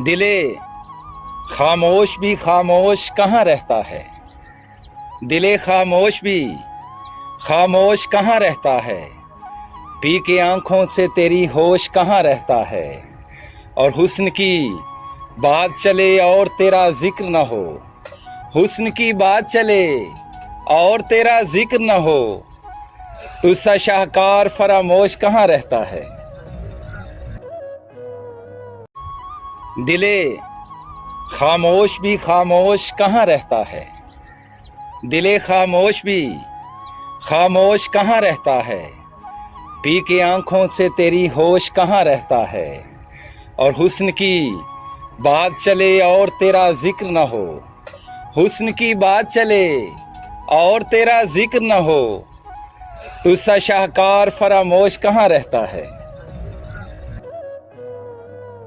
दिले खामोश भी खामोश कहाँ रहता है। दिले खामोश भी खामोश कहाँ रहता है। पी के आंखों से तेरी होश कहाँ रहता है। और हुस्न की बात चले और तेरा जिक्र न हो। हुस्न की बात चले और तेरा जिक्र न हो। तुझसा शाहकार फरामोश कहाँ रहता है। दिले खामोश भी खामोश कहाँ रहता है। दिले खामोश भी खामोश कहाँ रहता है। पी के आंखों से तेरी होश कहाँ रहता है। और हुस्न की बात चले और तेरा जिक्र न हो। हुस्न की बात चले और तेरा जिक्र न हो। तुझसा शाहकार फरामोश कहाँ रहता है।